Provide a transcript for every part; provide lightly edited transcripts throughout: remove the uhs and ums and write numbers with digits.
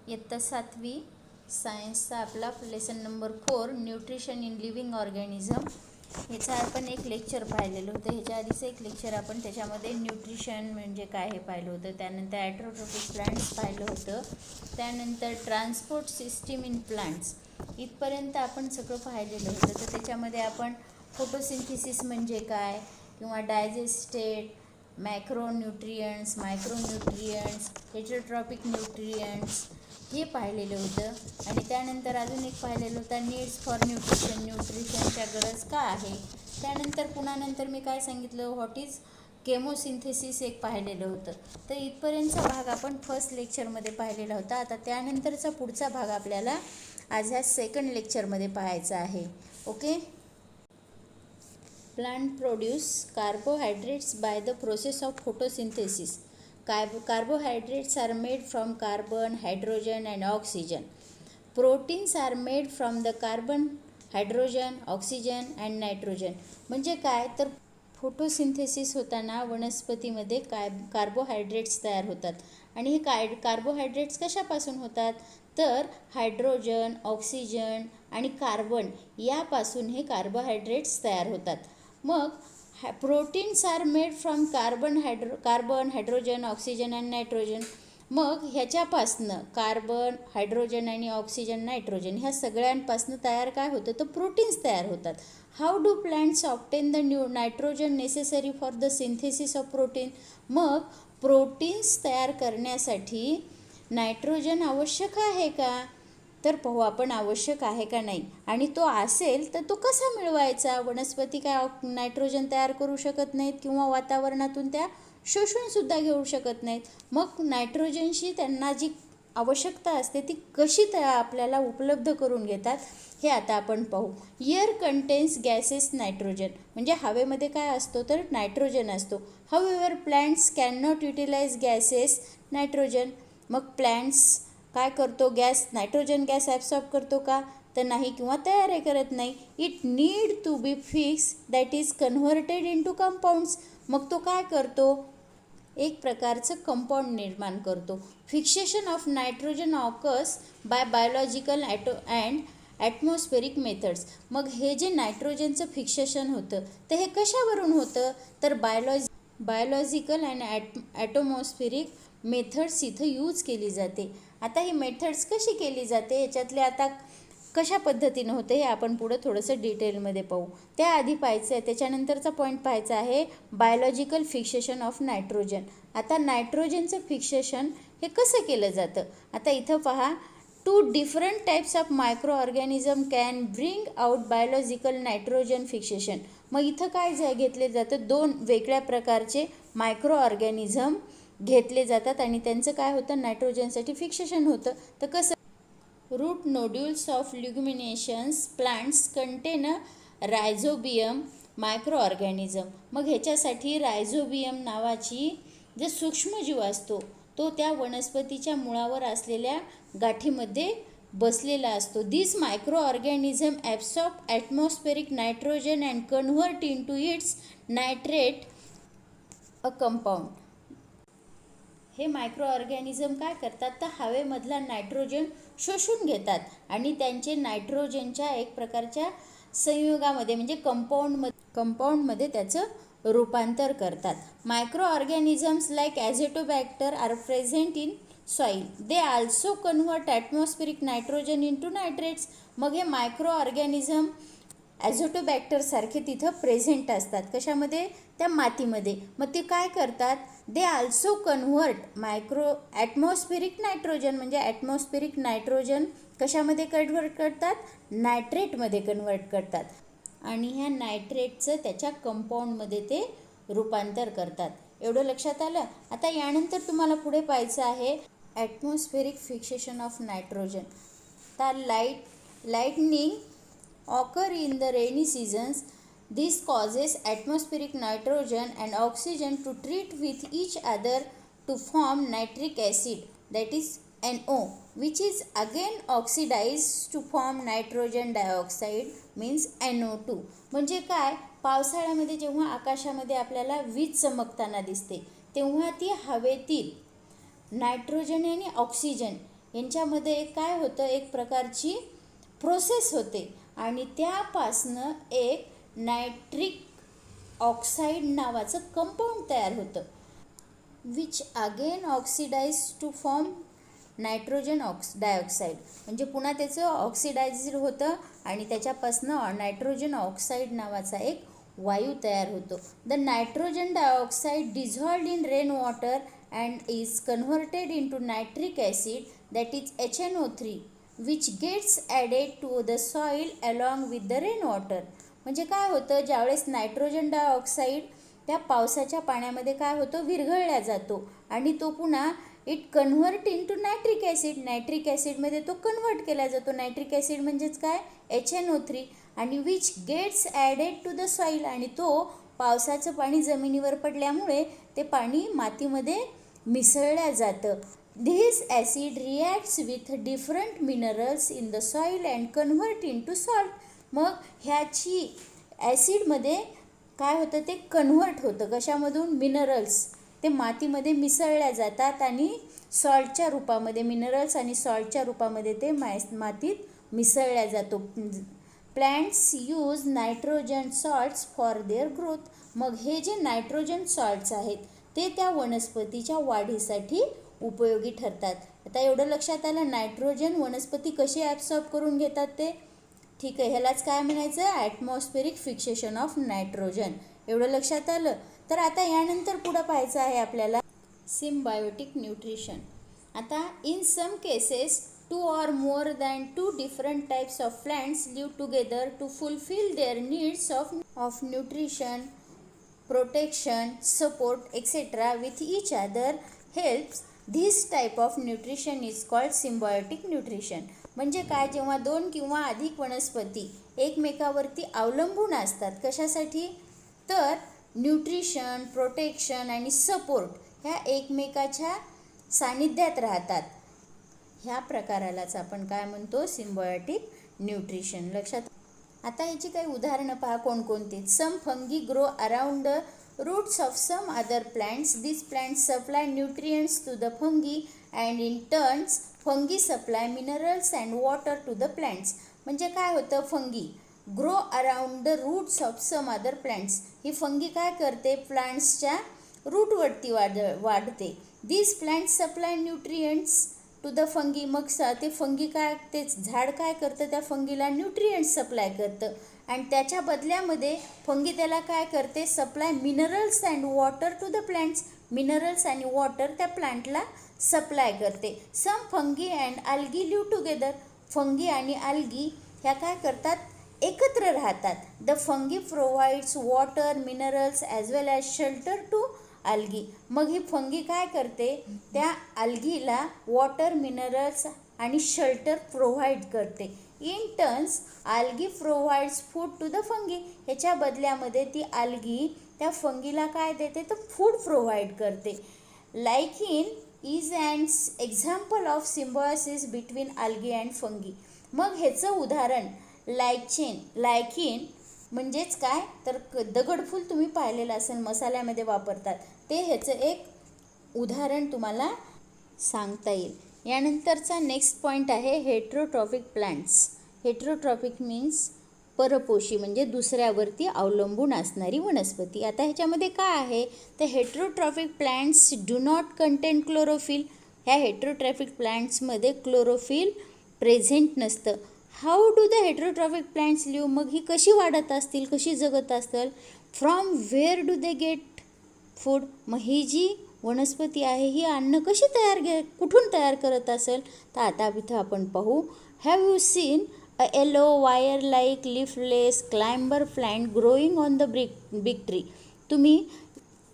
इयत्ता 7वी सायन्सचा आपला lesson number 4 nutrition in living organism ह्याचा आपण एक लेक्चर पाहिलेलं होतं. ह्याच्या आधीचं एक लेक्चर आपण त्याच्यामध्ये न्यूट्रिशन म्हणजे काय हे पाहिलं होतं. त्यानंतर ॲट्रोट्रोपिक प्लांट्स पाहिलं होतं. त्यानंतर ट्रान्सपोर्ट सिस्टीम इन प्लांट्स इथपर्यंत आपण सगळं पाहिलेलं होतं. तर त्याच्यामध्ये आपण फोटोसिंथेसिस म्हणजे काय किंवा डायजेस्टेड मॅक्रोन्यूट्रियंट्स मायक्रोन्यूट्रियंट्स हेटरोट्रॉपिक न्यूट्रियंट्स हे पाहिलेलं होतं. आणि त्यानंतर अजून एक पाहिलेलं होतं नीड्स फॉर न्यूट्रिशन न्यूट्रिशनच्या गरज का आहे. त्यानंतर पुन्हा नंतर मी काय सांगितलं व्हॉट इज केमोसिंथेसिस एक पाहिलेलं होतं. तर इथपर्यंतचा भाग आपण फर्स्ट लेक्चरमध्ये पाहिलेला होता. आता त्यानंतरचा पुढचा भाग आपल्याला आज ह्या सेकंड लेक्चरमध्ये पाहायचा आहे. Okay. Plant produce carbohydrates by the process of photosynthesis. Carbohydrates are made from carbon, hydrogen and oxygen. Proteins are made from the carbon, hydrogen, oxygen and nitrogen. म्हणजे काय तर फोटोसिंथेसिस होताना वनस्पतीमध्ये कार्बोहायड्रेट्स तयार होतात. आणि हे कार्बोहायड्रेट्स कशापासून होतात तर हायड्रोजन, ऑक्सिजन आणि कार्बन यापासून हे कार्बोहायड्रेट्स तयार होतात. मग proteins are made from carbon, hydrogen, oxygen आणि नायट्रोजन. मग ह्याच्यापासनं कार्बन, हायड्रोजन आणि ऑक्सिजन, नायट्रोजन ह्या सगळ्यांपासनं तयार काय होतं तर प्रोटीन्स तयार होतात. How do plants obtain the nitrogen necessary for the synthesis of protein. मग प्रोटीन्स तयार करण्यासाठी नायट्रोजन आवश्यक आहे का तर पाहू आपण आवश्यक आहे का नाही. आणि तो असेल तर तो कसा मिळवायचा. वनस्पती काय नायट्रोजन तयार करू शकत नाहीत किंवा वातावरणातून त्या शोषूनसुद्धा घेऊ शकत नाहीत. मग नायट्रोजनशी त्यांना जी आवश्यकता असते ती कशी आपल्याला उपलब्ध करून घेतात हे आता आपण पाहू. एअर कंटेन्स गॅसेस नायट्रोजन म्हणजे हवेमध्ये काय असतो तर नायट्रोजन असतो. However plants can not utilize gases nitrogen. मग प्लांट्स काय करतो नायट्रोजन गॅस ॲब्सॉर्ब करतो का तर नाही किंवा तयारही करत नाही. It need to be fix that is converted in to compounds. मग तो काय करतो एक प्रकारचं कंपाऊंड निर्माण करतो. Fixation of nitrogen occurs by biological and atmospheric methods. मग हे जे नायट्रोजनचं फिक्सेशन होतं तर हे कशावरून होतं तर बायोलॉजिकल अँड ॲटमॉस्फेरिक मेथड्स इथं यूज केली जाते. आता ही मेथड्स कशी केली जाते याच्यातले आता कशा पद्धतीनं होते हे आपण पुढं थोडंसं डिटेलमध्ये पाहू. त्याआधी पाहायचं आहे त्याच्यानंतरचा पॉईंट पाहायचा आहे बायोलॉजिकल फिक्सेशन ऑफ नायट्रोजन. आता नायट्रोजनचं फिक्सेशन हे कसं केलं जातं. आता इथं पहा 2 different types of micro organism can bring out biological nitrogen fixation. मग इथं काय घेतले जातं 2 वेगळ्या प्रकारचे मायक्रो ऑर्गॅनिझम घेतले जातात आणि त्यांचं काय होतं नायट्रोजनसाठी फिक्सेशन होतं. तर कसं root nodules of leguminous plants contain rhizobium micro organism. मग ह्याच्यासाठी रायझोबियम नावाची जे सूक्ष्मजीव असतो तो त्या वनस्पतीच्या मुळावर असलेल्या गाठीमध्ये बसलेला असतो. This micro organism absorb atmospheric nitrogen and convert in to its nitrate a compound. हे मायक्रो ऑर्गॅनिझम काय करतात तर हवेमधला नायट्रोजन शोषून घेतात आणि त्यांचे नायट्रोजनच्या एक प्रकारच्या संयुगामध्ये म्हणजे कंपाऊंडमध्ये त्याचं रूपांतर करतात. Micro organisms like azotobacter are present in soil. They also convert atmospheric nitrogen in to nitrates. मग हे मायक्रो ऑर्गॅनिझम ॲझोटोबॅक्टरसारखे तिथं प्रेझेंट असतात कशामध्ये त्या मातीमध्ये. मग ते काय करतात दे आल्सो कन्व्हर्ट ॲटमॉस्फेरिक नायट्रोजन म्हणजे ॲटमॉस्फेरिक नायट्रोजन कशामध्ये कन्व्हर्ट करतात नायट्रेटमध्ये कन्व्हर्ट करतात आणि ह्या नायट्रेटचं त्याच्या कंपाऊंडमध्ये ते रूपांतर करतात. एवढं लक्षात आलं. आता यानंतर तुम्हाला पुढे पाहायचं आहे ॲटमॉस्फेरिक फिक्सेशन ऑफ नायट्रोजन. तर lightning occur in the rainy seasons. This causes atmospheric nitrogen and oxygen to treat with each other to form nitric acid that is NO, which is again oxidized to form nitrogen dioxide means NO2. म्हणजे काय पावसाळ्यामध्ये जेव्हा आकाशामध्ये आपल्याला वीज चमकताना दिसते तेव्हा ती हवेतील नायट्रोजन आणि ऑक्सिजन यांच्यामध्ये काय होतं, एक प्रकारची प्रोसेस होते आणि त्यापासनं एक नायट्रिक ऑक्साईड नावाचं कंपाऊंड तयार होतं, which again oxidise to form nitrogen dioxide. म्हणजे पुन्हा त्याचं ऑक्सिडायझर होतं आणि त्याच्यापासनं नायट्रोजन ऑक्साईड नावाचा एक वायू तयार होतो. The nitrogen dioxide dissolved in rain water and is converted into nitric acid that is HNO3 which gets added to the soil along with the rain water. म्हणजे काय होतं, ज्यावेळेस नायट्रोजन डायऑक्साईड त्या पावसाच्या पाण्यामध्ये काय होतो, विरघळला जातो आणि तो पुन्हा it convert in to nitric acid. Nitric ॲसिडमध्ये तो कन्व्हर्ट केला जातो. नायट्रिक ॲसिड म्हणजेच काय, HNO3 आणि which gets added to the soil. आणि तो पावसाचं पाणी जमिनीवर पडल्यामुळे ते पाणी मातीमध्ये मिसळलं जातं. This acid reacts with different minerals in the soil and convert in to salt. मग ह्याची ॲसिडमध्ये काय होतं, ते कन्व्हर्ट होतं कशामधून, मिनरल्स. ते मातीमध्ये मिसळल्या जातात आणि सॉल्टच्या रूपामध्ये, मिनरल्स आणि सॉल्टच्या रूपामध्ये ते मातीत मिसळल्या जातो. Plants use nitrogen salts for their growth. मग हे जे नायट्रोजन सॉल्ट्स आहेत ते त्या वनस्पतीच्या वाढीसाठी उपयोगी ठरतात. आता एवढं लक्षात आलं, नायट्रोजन वनस्पती कशी ॲब्सॉर्ब करून घेतात ते. ठीक आहे, ह्यालाच काय म्हणायचं, ॲटमॉस्फेरिक फिक्सेशन ऑफ नायट्रोजन. एवढं लक्षात आलं. तर आता यानंतर पुढं पाहायचं आहे आपल्याला सिम्बायोटिक न्यूट्रिशन. आता in some cases 2 or more than 2 different types of plants live together to fulfill their needs of nutrition, protection, support, etc. with each other helps. This type of nutrition is called symbiotic nutrition. म्हणजे काय, जेव्हा 2 किंवा अधिक वनस्पती एकमेकावरती अवलंबून असतात, कशासाठी, तर न्यूट्रिशन, प्रोटेक्शन आणि सपोर्ट ह्या एकमेकाच्या सानिध्यात राहतात. ह्या प्रकारालाच आपण काय म्हणतो, सिम्बायोटिक न्यूट्रिशन. लक्षात. आता ह्याची काही उदाहरणं पहा कोणकोणती. Some fungi grow around the roots of some other plants. This plants supply nutrients to the fungi and in turns fungi supply minerals and water to the plants. म्हणजे काय होतं, fungi grow around the roots of some other plants. ही fungi काय करते, प्लांट्सच्या रूटवरती वाढते. This plants supply nutrients to the fungi. मग ते फंगी काय, ते झाड काय करतं, त्या फंगीला न्यूट्रिएंट्स सप्लाय करतं आणि त्याच्या बदल्यामध्ये फंगी त्याला काय करते, supply minerals and water to the plants. Minerals आणि वॉटर त्या प्लांटला सप्लाय करते. Some fungi and algae live together. Fungi आणि अल्गी ह्या काय करतात, एकत्र राहतात. The fungi provides water, minerals as well as shelter to algae. मग ही फंगी काय करते, त्या अल्गीला वॉटर, मिनरल्स आणि शेल्टर प्रोव्हाइड करते. In turns algae provides food to the fungi. ह्याच्या बदल्यामध्ये ती अल्गी त्या फंगीला काय देते, तर फूड प्रोव्हाइड करते. Lichen is and example of symbiosis between algae and fungi. मग ह्याचं उदाहरण लायकिन म्हणजेच काय, तर दगडफूल तुम्ही पाहिलेलं असेल, मसाल्यामध्ये वापरतात ते. ह्याचं एक उदाहरण तुम्हाला सांगता येईल. यानंतरचा नेक्स्ट पॉईंट आहे हेट्रोट्रॉफिक प्लांट्स. हेट्रोट्रॉफिक मीन्स परपोषी, म्हणजे दुसऱ्यावरती अवलंबून असणारी वनस्पती. आता ह्याच्यामध्ये काय आहे, तर heterotrophic plants do not contain chlorophyll. ह्या हेट्रोट्रॉफिक प्लांट्समध्ये क्लोरोफिल प्रेझेंट नसतं. How do the heterotrophic plants live. मग ही कशी वाढत असतील, कशी जगत असतील. From where do they get food. मग ही जी वनस्पती आहे ही अन्न कशी कुठून तयार करत असेल, तर आता इथं आपण पाहू. Have you seen a yellow wire like leafless climber plant growing on the big tree. तुम्ही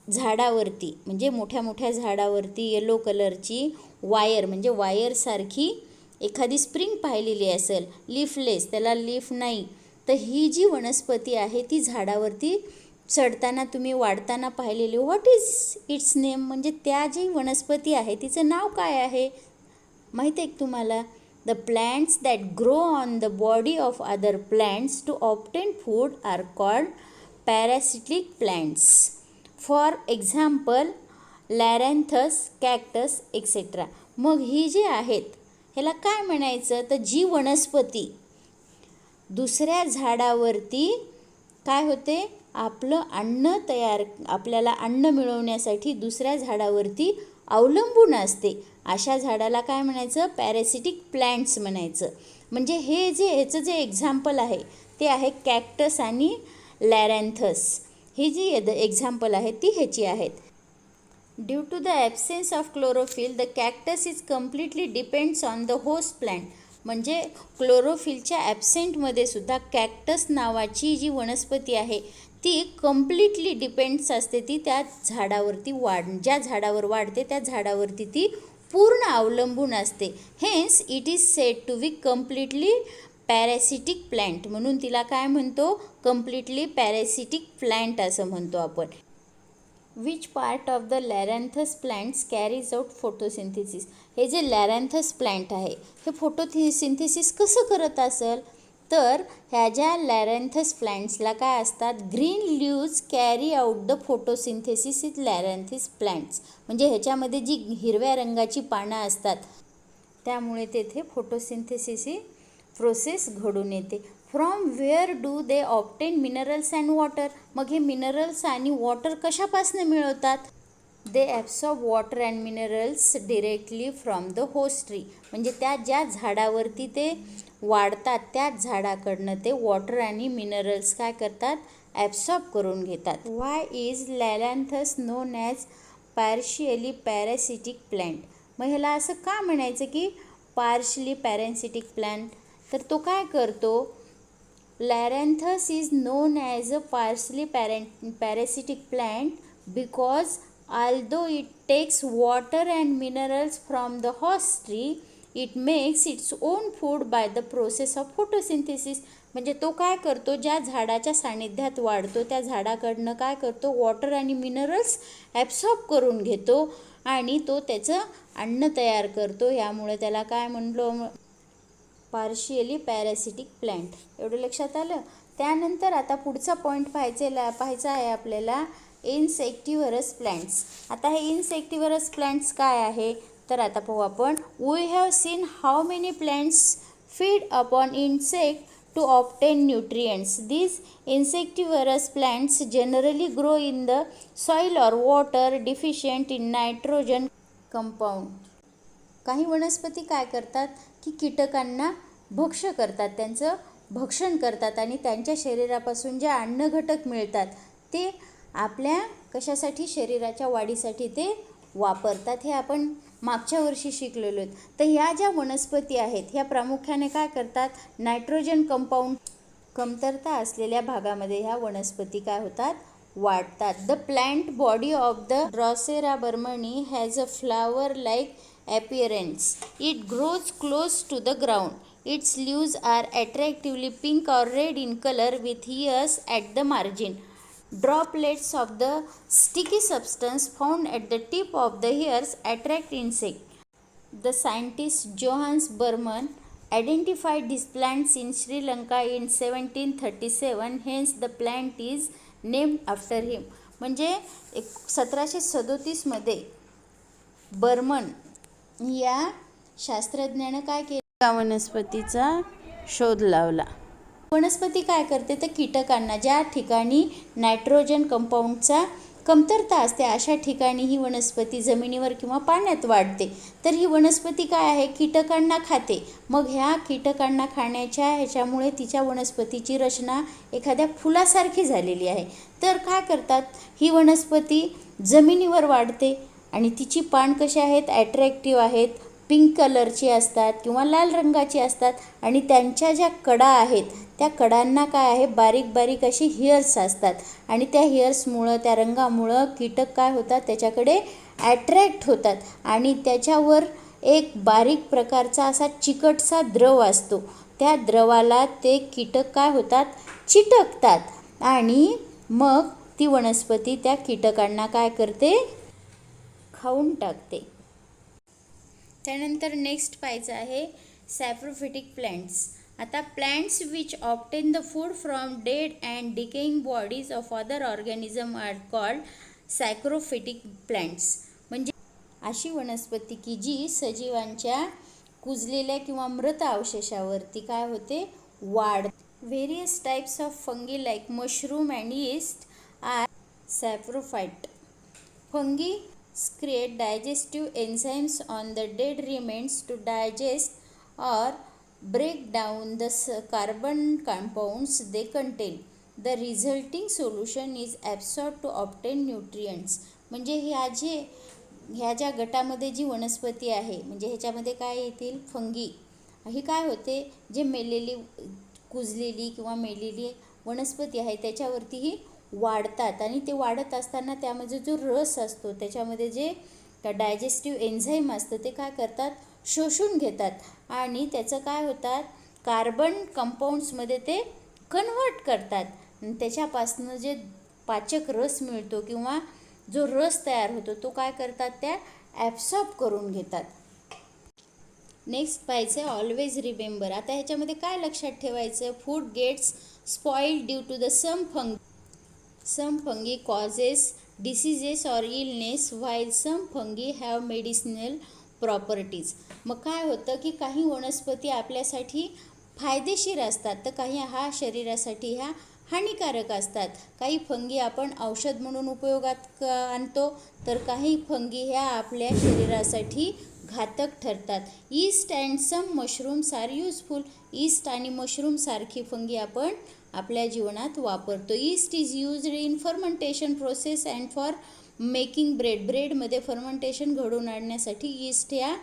झाडावरती, म्हणजे मोठ्या मोठ्या झाडावरती येलो कलरची वायर, म्हणजे वायरसारखी एखादी स्प्रिंग पाहिलेली असेल, लीफलेस, त्याला लीफ नाही, तर ही जी वनस्पती आहे ती झाडावरती चढताना तुम्ही वाढताना पाहिलेली. What is it's name. म्हणजे त्या जी वनस्पती आहे तिचं नाव काय आहे माहीत आहे तुम्हाला. The plants that grow on the body of other plants to obtain food are called parasitic plants. For example loranthus, cactus etcetera. मग ही जी आहेत ह्याला काय म्हणायचं, तर जी वनस्पती दुसऱ्या झाडावरती काय होते, आपल्याला अन्न मिळवण्यासाठी दुसऱ्या झाडावरती अवलंबून असते, अशा झाडाला काय म्हणायचं, पॅरासिटिक प्लांट्स म्हणायचं. म्हणजे ह्याचं जे एक्झाम्पल आहे ते आहे कॅक्टस आणि लॅरॅन्थस. ही जी एक्झाम्पल आहे ती ह्याची आहेत. Due to the absence of chlorophyll the cactus is completely depends on the host plant. म्हणजे क्लोरोफिलच्या ॲब्सेंटमध्ये सुद्धा कॅक्टस नावाची जी वनस्पती आहे ती कम्प्लिटली डिपेंड्स असते, ती त्या झाडावरती ज्या झाडावर वाढते त्या झाडावरती ती पूर्ण अवलंबून असते. Hence it is said to be completely parasitic plant. म्हणून तिला काय म्हणतो, कम्प्लिटली पॅरासिटिक प्लांट असं म्हणतो आपण. Which part of the loranthus plants carries out photosynthesis. हे जे लॅरॅन्थस प्लांट आहे हे फोटोसिंथेसिस कसं करत असेल, तर ह्या ज्या लॅरॅन्थस प्लांट्सला काय असतात, green leaves carry out the photosynthesis is loranthus plants. म्हणजे ह्याच्यामध्ये जी हिरव्या रंगाची पानं असतात त्यामुळे तेथे फोटोसिंथेसिस ही प्रोसेस घडून येते. From where do they obtain minerals and water. मग हे मिनरल्स आणि वॉटर कशापासून मिळवतात, they absorb water and minerals directly from the host tree. म्हणजे त्या ज्या झाडावरती ते वाढतात त्याच झाडाकडनं ते वॉटर आणि मिनरल्स काय करतात, ॲब्सॉर्ब करून घेतात. Why is loranthus known as partially parasitic plant. मग ह्याला असं का म्हणायचं की पार्शली पॅरासिटिक प्लांट, तर तो काय करतो, loranthus is known as a partially parasitic plant because although it takes water and minerals from the host tree, it makes its own food by the process of photosynthesis. म्हणजे तो काय करतो, ज्या झाडाच्या सानिध्यात वाढतो त्या झाडाकडनं काय करतो, वॉटर आणि मिनरल्स ॲब्सॉर्ब करून घेतो आणि तो त्याचं अन्न तयार करतो. यामुळे त्याला काय म्हणलो, पार्शियली पॅरासिटिक प्लांट. एवढं लक्षात आलं. त्यानंतर आता पुढचा पॉईंट पाहायचा आहे आपल्याला, इन्सेक्टिव्हरस प्लांट्स. आता हे इन्सेक्टिव्हरस प्लांट्स काय आहे, तर आता पाहू आपण. We have seen how many plants feed upon insect to obtain nutrients. These insectivorous plants generally grow in the soil or water deficient in nitrogen compound. काही वनस्पती काय करतात की कीटकांना भक्ष्य करतात, त्यांचं भक्षण करतात आणि त्यांच्या शरीरापासून जे अन्न घटक मिळतात ते आपल्या कशासाठी, शरीराच्या वाढीसाठी ते वापरतात. हे आपण मागच्या वर्षी शिकलेलो आहेत. तर ह्या ज्या वनस्पती आहेत ह्या प्रामुख्याने काय करतात, नायट्रोजन कंपाऊंड कमतरता असलेल्या भागामध्ये ह्या वनस्पती काय होतात, वाढतात. The plant body of the drosera burmannii has a flower like appearance. It grows close to the ground. Its leaves are attractively pink or red in color with hairs at the margin. Droplets of the sticky substance found at the tip of the hairs attract insects. The scientist Johannes Burman identified these plants in Sri Lanka in 1737. Hence the plant is named after him. म्हणजे 1737 मध्ये बर्मन या शास्त्रज्ञानं काय केलं, वनस्पतीचा शोध लावला. वनस्पती काय करते, तर कीटकांना ज्या ठिकाणी नायट्रोजन कंपाऊंडचा कमतरता असते अशा ठिकाणी ही वनस्पती जमिनीवर किंवा पाण्यात वाढते. तर ही वनस्पती काय आहे, कीटकांना खाते. मग ह्या कीटकांना खाण्याच्या ह्याच्यामुळे तिच्या वनस्पतीची रचना एखाद्या फुलासारखी झालेली आहे. तर काय करतात, ही वनस्पती जमिनीवर वाढते आणि तिची पान कशी आहेत, ॲट्रॅक्टिव्ह आहेत, पिंक कलरची असतात किंवा लाल रंगाची असतात आणि त्यांच्या ज्या कडा आहेत त्या कडांना काय आहे, बारीक बारीक अशी हेअर्स असतात आणि त्या हेअर्समुळं, त्या रंगामुळं कीटक काय होतात, त्याच्याकडे ॲट्रॅक्ट होतात आणि त्याच्यावर एक बारीक प्रकारचा असा चिकटसा द्रव असतो. त्या द्रवाला ते कीटक काय होतात, चिटकतात आणि मग ती वनस्पती त्या कीटकांना काय करते, खाऊन टाकते. त्यानंतर नेक्स्ट पाहायचं आहे सॅप्रोफिटिक प्लांट्स. आता plants which obtain the food from dead and decaying bodies of other organism are called saprophytic plants. म्हणजे अशी वनस्पती की जी सजीवांच्या कुजलेल्या किंवा मृत अवशेषावरती काय होते, वाढ. Various types of fungi like mushroom and yeast are saprophyte. Fungi create digestive enzymes on the dead remains to digest or break down the carbon compounds they contain. The resulting solution is absorbed to obtain nutrients. म्हणजे ह्या ज्या गटामध्ये जी वनस्पती आहे, म्हणजे ह्याच्यामध्ये काय येतील, फंगी. ही काय होते, जे मेलेली, कुजलेली किंवा मेलेली वनस्पती आहे त्याच्यावरती ही वाढतात आणि ते वाढत असताना त्यामध्ये जो रस असतो त्याच्यामध्ये जे डायजेस्टिव्ह एन्झाईम असतं ते काय करतात, शोषून घेतात आणि त्याचं काय होतात, कार्बन कंपाऊंड्समध्ये ते कन्व्हर्ट करतात. त्याच्यापासून जे पाचक रस मिळतो किंवा जो रस तयार होतो तो काय करतात, त्या ॲब्सॉर्ब करून घेतात. नेक्स्ट पाहायचं ऑलवेज रिमेंबर. आता ह्याच्यामध्ये काय लक्षात ठेवायचं, food gets spoiled due to the some fungi causes diseases or illness while some fungi have medicinal properties. मग काय होतं की काही वनस्पती आपल्यासाठी फायदेशीर असतात तर काही हा शरीरासाठी ह्या हानिकारक असतात. काही फंगी आपण औषध म्हणून उपयोगात आणतो तर काही फंगी ह्या आपल्या शरीरासाठी घातक ठरतात. Yeast and some mushrooms are useful. Yeast आणि मशरूम सारखी फंगी आपण आपल्या जीवनात वापरतो. Yeast is used in fermentation process and for making bread. ब्रेडमध्ये फर्मेंटेशन घडवून आणण्यासाठी ईस्ट या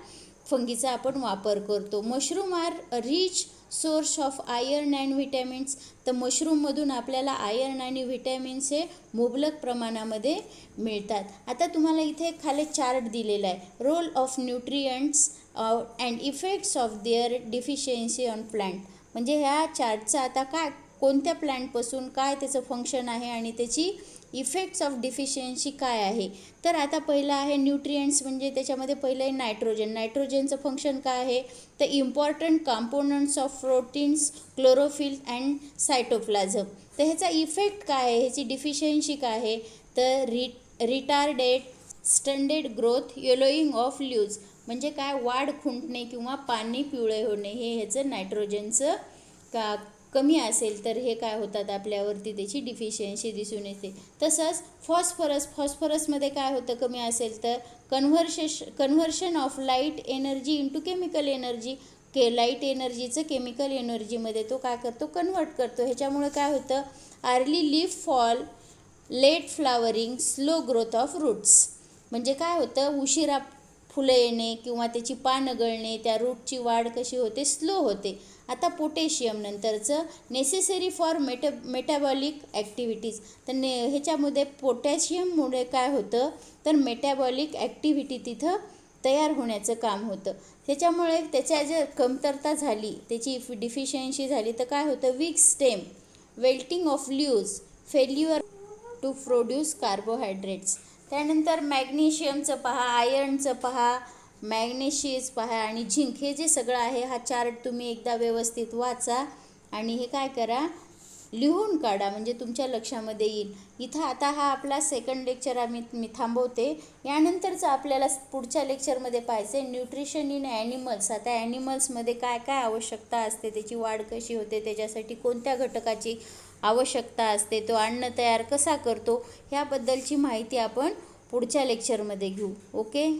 फंगीचा आपण वापर करतो. Mushroom are rich source of iron and vitamins. तर मशरूममधून आपल्याला आयर्न आणि व्हिटॅमिन्स हे मुबलक प्रमाणामध्ये मिळतात. आता तुम्हाला इथे खाली चार्ट दिलेला आहे, role of nutrients and effects of their deficiency on plant. म्हणजे ह्या चार्टचा आता काय, कोणत्या प्लांटपासून काय त्याचं फंक्शन आहे आणि त्याची इफेक्ट्स ऑफ डिफिशियन्सी काय आहे. तर आता पहिलं आहे न्यूट्रियंट्स, म्हणजे त्याच्यामध्ये पहिलं आहे नायट्रोजन. नायट्रोजनचं फंक्शन काय आहे, तर important components of proteins, chlorophyll and cytoplasm. तर ह्याचा इफेक्ट काय आहे, ह्याची डिफिशियन्सी काय आहे, तर रिटार्डेड स्टंडेड ग्रोथ, येलोईंग ऑफ लीव्ज. म्हणजे काय, वाढ खुंटणे किंवा पाणी पिवळे होणे, हे ह्याचं नायट्रोजनचं कमी असेल तर हे काय होतात, आपल्यावरती त्याची डिफिशियन्सी दिसून येते. तसंच फॉस्फरसमध्ये काय होतं, कमी असेल तर conversion of light energy into chemical energy. Light एनर्जीचं केमिकल एनर्जीमध्ये तो काय करतो, कन्व्हर्ट करतो. ह्याच्यामुळे काय होतं, early leaf fall, late flowering, slow growth of roots. म्हणजे काय होतं, उशिरा फुलं येणे किंवा त्याची पानं गळणे, त्या रूटची वाढ कशी होते, स्लो होते. आता पोटॅशियम नंतरचं नेसेसरी फॉर मेटाबॉलिक ॲक्टिव्हिटीज. तर ह्याच्यामध्ये पोटॅशियममुळे काय होतं, तर मेटाबॉलिक ॲक्टिव्हिटी तिथं तयार होण्याचं काम होतं. त्याच्यामुळे त्याच्या जर कमतरता झाली, त्याची डिफिशियन्सी झाली तर काय होतं, weak stem, wilting of leaves, failure to produce carbohydrates. त्यानंतर मॅग्नेशियमचं पहा, आयर्नचं पहा, मॅग्नेशियस पहा आणि झिंक. हे जे सगळं आहे हा चार्ट तुम्ही एकदा व्यवस्थित वाचा आणि हे काय करा, लिहून काढा, म्हणजे तुमच्या लक्षामध्ये येईल. इथं आता हा आपला सेकंड लेक्चर मी थांबवते. यानंतरचं आपल्याला पुढच्या लेक्चरमध्ये पाहायचं आहे न्यूट्रिशन इन ॲनिमल्स. आता ॲनिमल्समध्ये काय काय आवश्यकता असते, त्याची वाढ कशी होते, त्याच्यासाठी कोणत्या घटकाची आवश्यकता असते, तो अन्न तयार कसा करतो, ह्याबद्दलची माहिती आपण पुढच्या लेक्चरमध्ये घेऊ. ओके.